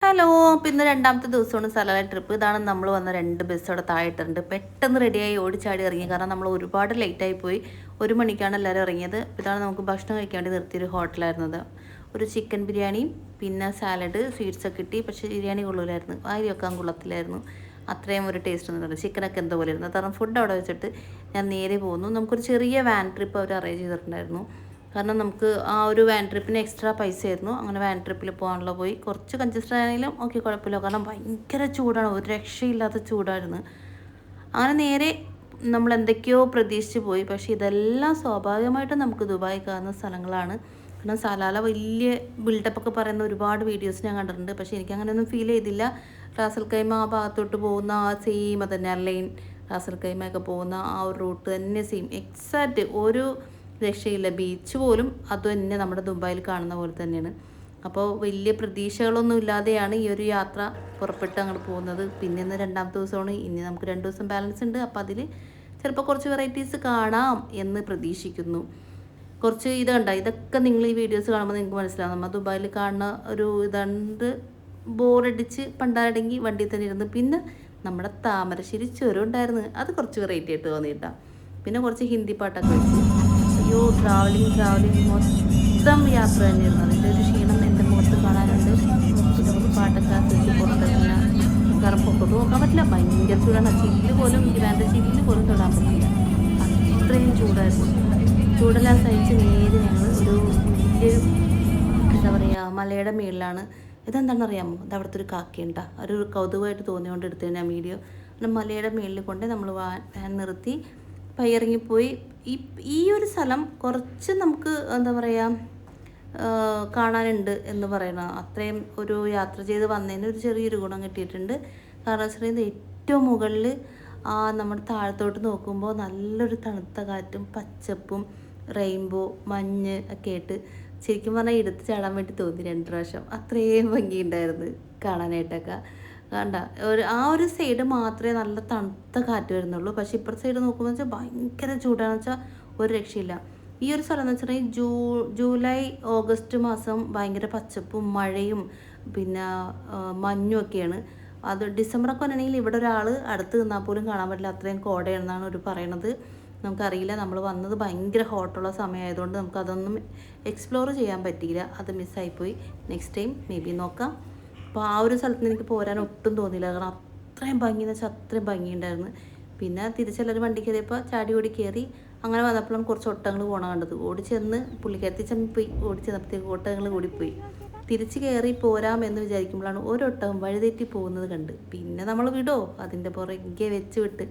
Hello, അപ്പോൾ ഇന്ന് രണ്ടാമത്തെ ദിവസമാണ് സലാല ട്രിപ്പ്. ഇതാണ് നമ്മൾ വന്ന 2 ബസ് അവിടെ താഴെയിട്ടുണ്ട്. പെട്ടെന്ന് റെഡിയായി ഓടിച്ചാടി ഇറങ്ങി. കാരണം നമ്മൾ ഒരുപാട് ലേറ്റായി പോയി. 1 മണിക്കാണ് എല്ലാവരും ഇറങ്ങിയത്. ഇതാണ് നമുക്ക് ഭക്ഷണം കഴിക്കാൻ വേണ്ടി നിർത്തിയൊരു ഹോട്ടലായിരുന്നത്. ഒരു ചിക്കൻ ബിരിയാണിയും പിന്നെ സാലഡ് സ്വീറ്റ്സൊക്കെ കിട്ടി. പക്ഷേ ബിരിയാണി കൊള്ളൂലായിരുന്നു, വാരി വെക്കാൻ കൊള്ളത്തില്ലായിരുന്നു. അത്രയും ഒരു ടേസ്റ്റ് ഒന്നും ഇല്ല. ചിക്കനൊക്കെ എന്തോ പോലെ ഇരുന്നു. കാരണം ഫുഡ് അവിടെ വെച്ചിട്ട് ഞാൻ നേരെ പോകുന്നു. നമുക്കൊരു ചെറിയ വാൻ ട്രിപ്പ് അവർ അറേഞ്ച് ചെയ്തിട്ടുണ്ടായിരുന്നു. കാരണം നമുക്ക് ആ ഒരു വാൻ ട്രിപ്പിന് എക്സ്ട്രാ പൈസ ആയിരുന്നു. അങ്ങനെ വാൻ ട്രിപ്പിൽ പോകാനുള്ള പോയി. കുറച്ച് കൺജസ്റ്റഡ് ആണെങ്കിലും ഓക്കെ, കുഴപ്പമില്ല. കാരണം ഭയങ്കര ചൂടാണ്, ഒരു രക്ഷയില്ലാത്ത ചൂടായിരുന്നു. അങ്ങനെ നേരെ നമ്മൾ എന്തൊക്കെയോ പ്രതീക്ഷിച്ച് പോയി. പക്ഷേ ഇതെല്ലാം സ്വാഭാവികമായിട്ടും നമുക്ക് ദുബായ് കാണുന്ന സ്ഥലങ്ങളാണ്. കാരണം സലാല വലിയ ബിൽഡപ്പൊക്കെ പറയുന്ന ഒരുപാട് വീഡിയോസ് ഞാൻ കണ്ടിട്ടുണ്ട്. പക്ഷേ എനിക്കങ്ങനെയൊന്നും ഫീൽ ചെയ്തില്ല. റാസൽ കൈമ ആ ഭാഗത്തോട്ട് പോകുന്ന ആ സെയിം തന്നെ ലൈൻ, റാസൽ കൈമയൊക്കെ പോകുന്ന ആ ഒരു റൂട്ട് തന്നെ സെയിം എക്സാക്റ്റ്, ഒരു രക്ഷയില്ല. ബീച്ച് പോലും അത് തന്നെ നമ്മുടെ ദുബായിൽ കാണുന്ന പോലെ തന്നെയാണ്. അപ്പോൾ വലിയ പ്രതീക്ഷകളൊന്നും ഇല്ലാതെയാണ് ഈ ഒരു യാത്ര പുറപ്പെട്ട് അങ്ങോട്ട് പോകുന്നത്. പിന്നെ ഇന്ന് രണ്ടാമത്തെ ദിവസമാണ്. ഇനി നമുക്ക് 2 ദിവസം ബാലൻസ് ഉണ്ട്. അപ്പോൾ അതിൽ ചിലപ്പോൾ കുറച്ച് വെറൈറ്റീസ് കാണാം എന്ന് പ്രതീക്ഷിക്കുന്നു. കുറച്ച് ഇത് കണ്ട, ഇതൊക്കെ നിങ്ങൾ ഈ വീഡിയോസ് കാണുമ്പോൾ നിങ്ങൾക്ക് മനസ്സിലാവും. നമ്മൾ ദുബായിൽ കാണുന്ന ഒരു ഇതാണ്ട് ബോറടിച്ച് പണ്ടാരടങ്ങി വണ്ടിയിൽ തന്നെ ഇരുന്ന്. പിന്നെ നമ്മുടെ താമരശ്ശേരി ചുരം ഉണ്ടായിരുന്നു, അത് കുറച്ച് വെറൈറ്റി ആയിട്ട് തോന്നിയിട്ടാണ്. പിന്നെ കുറച്ച് ഹിന്ദി പാട്ടൊക്കെ വെച്ച് അയ്യോ, ട്രാവലിംഗ് മൊത്തം യാത്ര തന്നെയായിരുന്നു. അതിൻ്റെ ഒരു ക്ഷീണം എൻ്റെ മുഖത്ത് കാണാനുണ്ട്. നമുക്ക് പാട്ടൊക്കെ ആസ്വദിച്ച് പുറത്തിറങ്ങിയ കാരണം പൊക്കോട്ട് നോക്കാൻ പറ്റില്ല, ഭയങ്കര ചൂടാണ്. ചില്ല് പോലും, ഗ്രാൻഡ് ചില്ല് പോലും തൊടാൻ പറ്റില്ല, അത്രയും ചൂടായിരുന്നു. ചൂടെല്ലാം സഹിച്ച് നേരെ ഞങ്ങൾ ഒരു വലിയൊരു എന്താ പറയുക മലയുടെ മേളിലാണ്. ഇതെന്താണെന്ന് അറിയാമോ? ഇത് അവിടുത്തെ ഒരു കാക്കയുണ്ട, ഒരു കൗതുകമായിട്ട് തോന്നിയോണ്ട് എടുത്തു ഞാൻ വീഡിയോ. മലയുടെ മേളിൽ കൊണ്ട് നമ്മൾ വാൻ നിർത്തി പയ്യിറങ്ങിപ്പോയി. ഈ ഒരു സ്ഥലം കുറച്ച് നമുക്ക് എന്താ പറയുക കാണാനുണ്ട് എന്ന് പറയണം. അത്രയും ഒരു യാത്ര ചെയ്ത് വന്നതിന് ഒരു ചെറിയൊരു ഗുണം കിട്ടിയിട്ടുണ്ട്. കാരണം വെച്ചിട്ടുണ്ടെങ്കിൽ ഏറ്റവും മുകളിൽ നമ്മുടെ താഴത്തോട്ട് നോക്കുമ്പോൾ നല്ലൊരു തണുത്ത കാറ്റും പച്ചപ്പും റെയിൻബോ മഞ്ഞ് ഒക്കെ ആയിട്ട് ശരിക്കും പറഞ്ഞാൽ എടുത്ത് ചാടാൻ വേണ്ടി തോന്നി 2 പ്രാവശ്യം. അത്രയും ഭംഗിയുണ്ടായിരുന്നു കാണാനായിട്ടൊക്കെ. കണ്ട ആ ഒരു സൈഡ് മാത്രമേ നല്ല തണുത്ത കാറ്റ് വരുന്നുള്ളൂ. പക്ഷേ ഇപ്പുറത്തെ സൈഡ് നോക്കുമ്പോൾ വെച്ചാൽ ഭയങ്കര ചൂടാണെന്ന് വെച്ചാൽ ഒരു രക്ഷയില്ല. ഈ ഒരു സ്ഥലം എന്ന് വെച്ചിട്ടുണ്ടെങ്കിൽ ജൂലൈ ഓഗസ്റ്റ് മാസം ഭയങ്കര പച്ചപ്പും മഴയും പിന്നെ മഞ്ഞും ഒക്കെയാണ്. അത് ഡിസംബറൊക്കെ വരണമെങ്കിൽ ഇവിടെ ഒരാൾ അടുത്ത് നിന്നാൽ പോലും കാണാൻ പറ്റില്ല, അത്രയും കോടയാണെന്നാണ് അവർ പറയണത്. നമുക്കറിയില്ല, നമ്മൾ വന്നത് ഭയങ്കര ഹോട്ടുള്ള സമയമായതുകൊണ്ട് നമുക്കതൊന്നും എക്സ്പ്ലോർ ചെയ്യാൻ പറ്റിയില്ല, അത് മിസ്സായിപ്പോയി. നെക്സ്റ്റ് ടൈം മേ ബി നോക്കാം. അപ്പോൾ ആ ഒരു സ്ഥലത്ത് എനിക്ക് പോരാൻ ഒട്ടും തോന്നിയില്ല, കാരണം അത്രയും ഭംഗി എന്ന് വെച്ചാൽ അത്രയും ഭംഗിയുണ്ടായിരുന്നു. പിന്നെ തിരിച്ചെല്ലാവരും വണ്ടി കയറിയപ്പോൾ ചാടി ഓടി കയറി. അങ്ങനെ വന്നപ്പോഴും കുറച്ച് ഒട്ടകങ്ങൾ പോകണ കണ്ടത്. ഓടിച്ചെന്ന് പുള്ളിക്കരത്തി ചെന്നപ്പോയി, ഓടിച്ചെന്നപ്പോഴത്തേക്ക് ഒട്ടകങ്ങൾ ഓടിപ്പോയി. തിരിച്ച് കയറി പോരാമെന്ന് വിചാരിക്കുമ്പോഴാണ് ഒരൊട്ടകം വഴിതെറ്റി പോകുന്നത് കണ്ട്. പിന്നെ നമ്മൾ വിടോ, അതിൻ്റെ പുറകെ വെച്ച് വിട്ട്.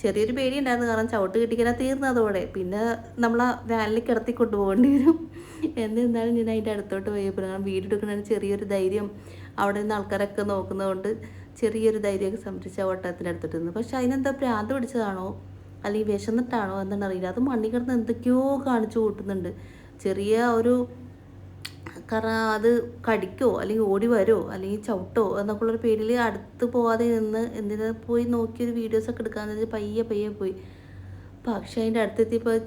ചെറിയൊരു പേടി ഉണ്ടായിരുന്നു, കാരണം ചവിട്ട് കിട്ടിക്കാൻ തീർന്നതോടെ. പിന്നെ നമ്മൾ ആ വാനിൽ കിടത്തി കൊണ്ടുപോകേണ്ടി വരും. എന്നിരുന്നാലും ഞാൻ അതിൻ്റെ അടുത്തോട്ട് പോയപ്പോൾ, കാരണം വീഡിയോ എടുക്കണമെന്ന് ചെറിയൊരു ധൈര്യം, അവിടെ നിന്ന് ആൾക്കാരൊക്കെ നോക്കുന്നതുകൊണ്ട് ചെറിയൊരു ധൈര്യമൊക്കെ സംരക്ഷിച്ച് ആ ഒട്ടകത്തിൻ്റെ അടുത്തോട്ട് നിന്ന്. പക്ഷെ അതിനെന്താ ഭ്രാന്ത് പിടിച്ചതാണോ അല്ലെങ്കിൽ വിശന്നിട്ടാണോ എന്താണെന്ന് അറിയില്ല, അത് മണ്ണിൽ കിടന്ന് എന്തൊക്കെയോ കാണിച്ചു കൂട്ടുന്നുണ്ട്. ചെറിയ ഒരു കാരണം അത് കടിക്കോ അല്ലെങ്കിൽ ഓടി വരുമോ അല്ലെങ്കിൽ ചവിട്ടോ എന്നൊക്കെ ഉള്ളൊരു പേരിൽ അടുത്ത് പോകാതെ നിന്ന് എന്തിനാ പോയി നോക്കിയൊരു വീഡിയോസൊക്കെ എടുക്കാമെന്ന് വെച്ചാൽ പയ്യെ പോയി. പക്ഷേ അതിൻ്റെ അടുത്തെത്തിയപ്പോൾ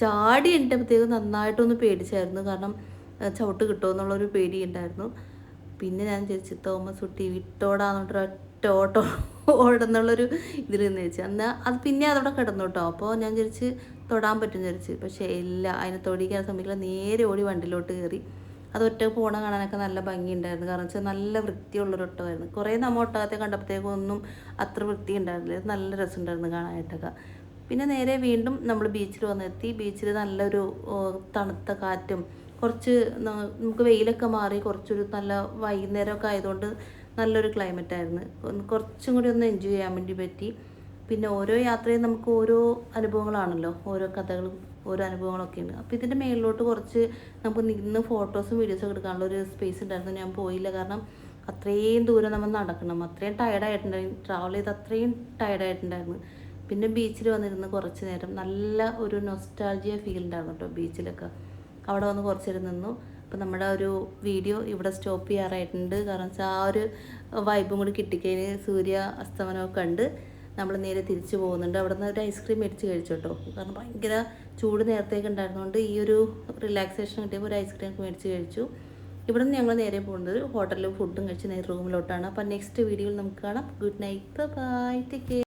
ചാടി എൻ്റെപ്പോഴത്തേക്കും നന്നായിട്ടൊന്ന് പേടിച്ചായിരുന്നു. കാരണം ചവിട്ട് കിട്ടുമോ എന്നുള്ളൊരു പേടി ഉണ്ടായിരുന്നു. പിന്നെ ഞാൻ ചോദിച്ചു, തോമസ് കുട്ടി വിട്ടോടാന്നിട്ട് ഒറ്റ ഓട്ടോ ഓടുന്നുള്ളൊരു ഇതിൽ നിന്ന് ചോദിച്ചു. എന്നാൽ അത് പിന്നെ അതവിടെ കിടന്നു കേട്ടോ. അപ്പോൾ ഞാൻ ചോദിച്ച് തൊടാൻ പറ്റും ചോദിച്ചു. പക്ഷേ ഇല്ല, അതിനെ തൊടിക്കാൻ സമയത്തില്ല, നേരെ ഓടി വണ്ടിയിലോട്ട് കയറി. അത് ഒറ്റ പോണ കാണാനൊക്കെ നല്ല ഭംഗിയുണ്ടായിരുന്നു. കാരണം വെച്ചാൽ നല്ല വൃത്തിയുള്ളൊരു ഒട്ടകമായിരുന്നു. കുറേ നമ്മൾ ഒട്ടകത്തെ കണ്ടപ്പോഴത്തേക്കും ഒന്നും അത്ര വൃത്തി ഉണ്ടായിരുന്നില്ല, നല്ല രസമുണ്ടായിരുന്നു കാണാനായിട്ടൊക്കെ. പിന്നെ നേരെ വീണ്ടും നമ്മൾ ബീച്ചിൽ വന്നെത്തി. ബീച്ചിൽ നല്ലൊരു തണുത്ത കാറ്റും കുറച്ച് നമുക്ക് വെയിലൊക്കെ മാറി കുറച്ചൊരു നല്ല വൈകുന്നേരമൊക്കെ ആയതുകൊണ്ട് നല്ലൊരു ക്ലൈമറ്റായിരുന്നു. കുറച്ചും കൂടി ഒന്ന് എൻജോയ് ചെയ്യാൻ വേണ്ടി പറ്റി. പിന്നെ ഓരോ യാത്രയും നമുക്ക് ഓരോ അനുഭവങ്ങളാണല്ലോ, ഓരോ കഥകളും ഓരോ അനുഭവങ്ങളൊക്കെയുണ്ട്. അപ്പോൾ ഇതിൻ്റെ മേളിലോട്ട് കുറച്ച് നമുക്ക് നിന്ന് ഫോട്ടോസും വീഡിയോസും എടുക്കാനുള്ള ഒരു സ്പേസ് ഉണ്ടായിരുന്നു. ഞാൻ പോയില്ല, കാരണം അത്രയും ദൂരം നമ്മൾ നടക്കണം, അത്രയും ടയർഡായിട്ടുണ്ടായിരുന്നു, ട്രാവൽ ചെയ്ത് അത്രയും ടയർഡായിട്ടുണ്ടായിരുന്നു. പിന്നെ ബീച്ചിൽ വന്നിരുന്ന് കുറച്ച് നേരം നല്ല ഒരു നൊസ്റ്റാൾജിയ ഫീൽ ഉണ്ടായിരുന്നു കേട്ടോ ബീച്ചിലൊക്കെ. അവിടെ വന്ന് കുറച്ച് നേരം നിന്നു. അപ്പോൾ നമ്മുടെ ഒരു വീഡിയോ ഇവിടെ സ്റ്റോപ്പ് ചെയ്യാറായിട്ടുണ്ട്. കാരണം വെച്ചാൽ ആ ഒരു വൈബും കൂടി കിട്ടിക്കഴിഞ്ഞ് സൂര്യ അസ്തമനമൊക്കെ കണ്ട് നമ്മൾ നേരെ തിരിച്ചു പോകുന്നുണ്ട്. അവിടെ നിന്ന് ഒരു ഐസ്ക്രീം മേടിച്ച് കഴിച്ചു കേട്ടോ. കാരണം ഭയങ്കര ചൂട് നേരത്തേക്ക് ഉണ്ടായിരുന്നതുകൊണ്ട് ഈ ഒരു റിലാക്സേഷൻ കിട്ടിയപ്പോൾ ഒരു ഐസ്ക്രീം മേടിച്ച് കഴിച്ചു. ഇവിടെ നിന്ന് ഞങ്ങൾ നേരെ പോകുന്നത് ഹോട്ടലിൽ ഫുഡും കഴിച്ച് നേരെ റൂമിലോട്ടാണ്. അപ്പോൾ നെക്സ്റ്റ് വീഡിയോയിൽ നമുക്ക് കാണാം. Good night, bye, take care.